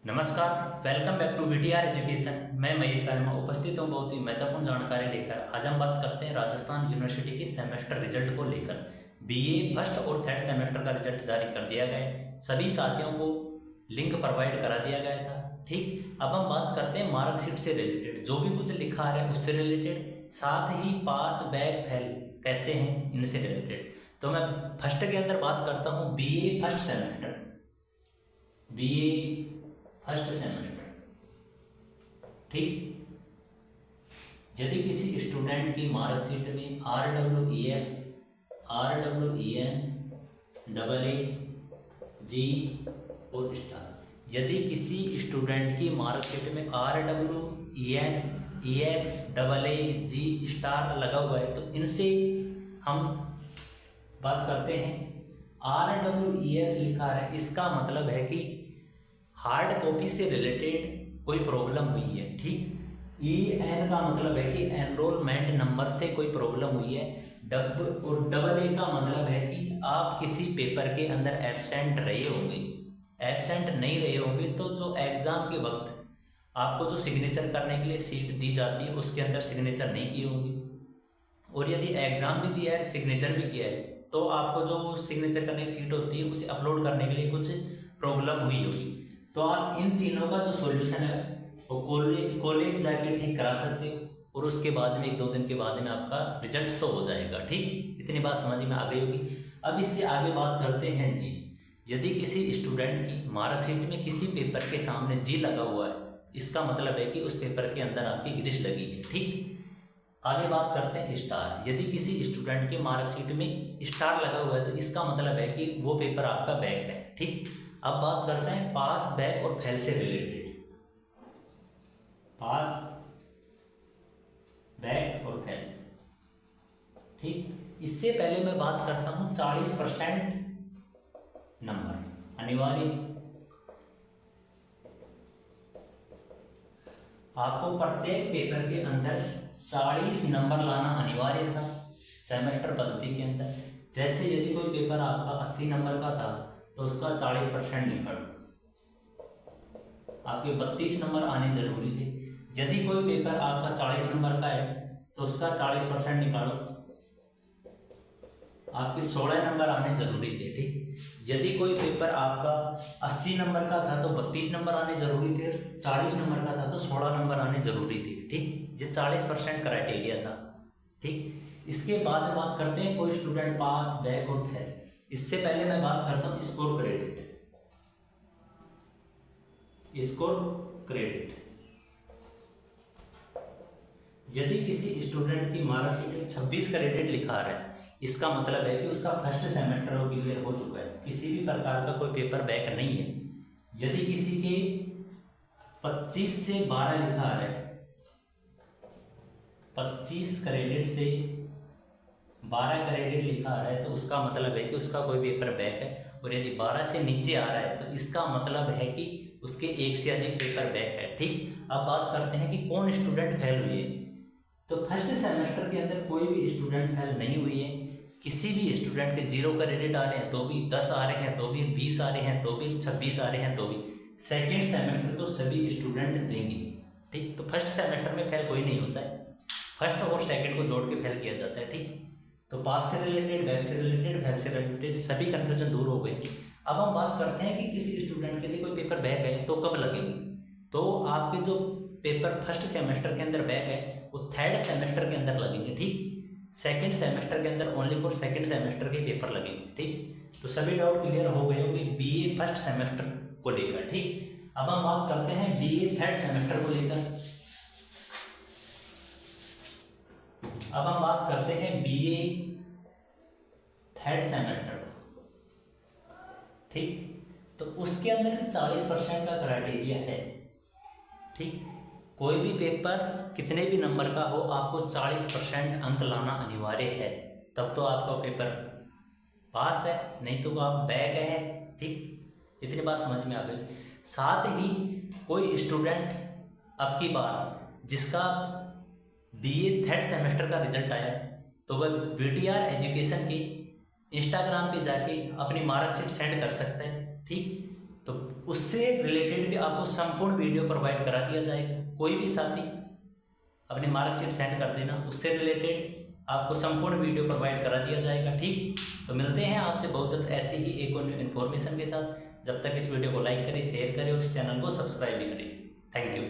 नमस्कार, welcome back to VTR education. मैं महेश तारमा उपस्थित हूँ बहुत ही महत्वपूर्ण जानकारी लेकर। आज हम बात करते हैं राजस्थान यूनिवर्सिटी की सेमेस्टर रिजल्ट को लेकर। बीए फर्स्ट और थर्ड सेमेस्टर का रिजल्ट जारी कर दिया गया है। सभी साथियों को लिंक प्रोवाइड करा दिया गया था। ठीक, अब हम बात करते हैं मार्कशीट से रिलेटेड, जो भी कुछ लिखा आ रहा है उससे रिलेटेड, साथ ही पास बैक फेल कैसे हैं इनसे रिलेटेड। तो मैं फर्स्ट के अंदर बात करता हूँ BA first semester. BA first semester, ठीक। यदि किसी स्टूडेंट की मार्कशीट में RWEX, RWEN, AA, G और स्टार, यदि किसी स्टूडेंट की मार्कशीट में RWEN, EX, AA, G star लगा हुआ है तो इनसे हम बात करते हैं। RWEX लिखा है, इसका मतलब है कि हार्ड कॉपी से रिलेटेड कोई प्रॉब्लम हुई है, ठीक। EN का मतलब है कि एनरोलमेंट नंबर से कोई प्रॉब्लम हुई है। और AA का मतलब है कि आप किसी पेपर के अंदर एब्सेंट रहे होंगे। एब्सेंट नहीं रहे होंगे तो जो एग्ज़ाम के वक्त आपको जो सिग्नेचर करने के लिए सीट दी जाती है उसके अंदर सिग्नेचर नहीं किए होंगे, और यदि एग्ज़ाम भी दिया है, सिग्नेचर भी किया है, तो आपको जो सिग्नेचर करने की सीट होती है उसे अपलोड करने के लिए कुछ प्रॉब्लम हुई होगी। तो आप इन तीनों का जो सॉल्यूशन है वो कॉलेज जाके ठीक करा सकते हो, और उसके बाद में 1-2 दिन के बाद में आपका रिजल्ट शो हो जाएगा, ठीक। इतनी बात समझ में आ गई होगी। अब इससे आगे बात करते हैं जी। यदि किसी स्टूडेंट की मार्कशीट में किसी पेपर के सामने जी लगा हुआ है, इसका मतलब है कि उस पेपर के अंदर आपकी ग्रीस लगी है, ठीक। आगे बात करते हैं स्टार। यदि किसी स्टूडेंट की मार्कशीट में स्टार लगा हुआ है तो इसका मतलब है कि वो पेपर आपका बैक है, ठीक। अब बात करते हैं पास बैक और फेल से रिलेटेड। पास बैक और फेल, ठीक। इससे पहले मैं बात करता हूं 40% नंबर अनिवार्य। आपको प्रत्येक पेपर के अंदर 40 नंबर लाना अनिवार्य था सेमेस्टर पद्धति के अंदर। जैसे यदि कोई पेपर आपका 80 नंबर का था तो उसका 40% निकालो, आपके 32 नंबर आने जरूरी थे। यदि कोई पेपर आपका 40 नंबर का है तो उसका 40% निकालो, आपके 16 नंबर आने जरूरी थे, ठीक। यदि कोई पेपर आपका 80 नंबर का था तो 32 नंबर आने जरूरी थे, 40 नंबर का था तो 16 नंबर आने जरूरी थे, ठीक। ये 40% क्राइटेरिया था, ठीक। इसके बाद में बात करते हैं कोई स्टूडेंट पास बैक और फेल। इससे पहले मैं बात करता हूं स्कोर क्रेडिट। स्कोर क्रेडिट, यदि किसी स्टूडेंट की मार्कशीट में 26 क्रेडिट लिखा रहा है, इसका मतलब है कि उसका फर्स्ट सेमेस्टर वो क्लियर हो चुका है, किसी भी प्रकार का कोई पेपर बैक नहीं है। यदि किसी के 25 से 12 लिखा आ रहा है, 25 क्रेडिट से 12 क्रेडिट लिखा आ रहा है तो उसका मतलब है कि उसका कोई पेपर बैक है। और यदि 12 से नीचे आ रहा है तो इसका मतलब है कि उसके एक से अधिक पेपर बैक है, ठीक। अब बात करते हैं कि कौन स्टूडेंट फेल हुए। तो फर्स्ट सेमेस्टर के अंदर कोई भी स्टूडेंट फेल नहीं हुई है। किसी भी स्टूडेंट के 0 क्रेडिट आ रहे हैं तो भी, 10 आ रहे हैं तो भी, 20 आ रहे हैं तो भी, 26 आ रहे हैं तो भी, सेकेंड सेमेस्टर तो सभी स्टूडेंट देंगे, ठीक। तो फर्स्ट सेमेस्टर में फेल कोई नहीं होता है, फर्स्ट और सेकेंड को जोड़ के फेल किया जाता है, ठीक। तो पास से रिलेटेड, बैक से रिलेटेड, फेल से रिलेटेड सभी कंफ्यूजन दूर हो गई। अब हम बात करते हैं कि किसी स्टूडेंट के लिए कोई पेपर बैक है तो कब लगेगी। तो आपके जो पेपर फर्स्ट सेमेस्टर के अंदर बैक है वो थर्ड सेमेस्टर के अंदर लगेंगे, ठीक। सेकंड सेमेस्टर के अंदर ओनली फॉर सेकंड सेमेस्टर के पेपर लगेंगे, ठीक। तो सभी डाउट क्लियर हो गए होंगे बीए फर्स्ट सेमेस्टर को लेकर, ठीक। अब हम बात करते हैं बीए थर्ड सेमेस्टर को लेकर। अब हम बात करते हैं बीए थर्ड सेमेस्टर, ठीक। तो उसके अंदर भी 40% का क्राइटेरिया है, ठीक। कोई भी पेपर कितने भी नंबर का हो, आपको 40% अंक लाना अनिवार्य है, तब तो आपका पेपर पास है, नहीं तो आप बैक है, ठीक। इतनी बात समझ में आ गई। साथ ही कोई स्टूडेंट अब की बार जिसका बीए थर्ड सेमेस्टर का रिजल्ट आया है तो वह वीटीआर एजुकेशन के इंस्टाग्राम पे जाके अपनी मार्कशीट सेंड कर सकते हैं, ठीक। तो उससे रिलेटेड भी आपको संपूर्ण वीडियो प्रोवाइड करा दिया जाएगा। कोई भी साथी अपनी मार्कशीट सेंड कर देना, उससे रिलेटेड आपको संपूर्ण वीडियो प्रोवाइड करा दिया जाएगा। ठीक, तो मिलते हैं आपसे बहुत जल्द ऐसी ही एक और इन्फॉर्मेशन के साथ। जब तक इस वीडियो को लाइक करें, शेयर करें और इस चैनल को सब्सक्राइब भी करें। Thank you.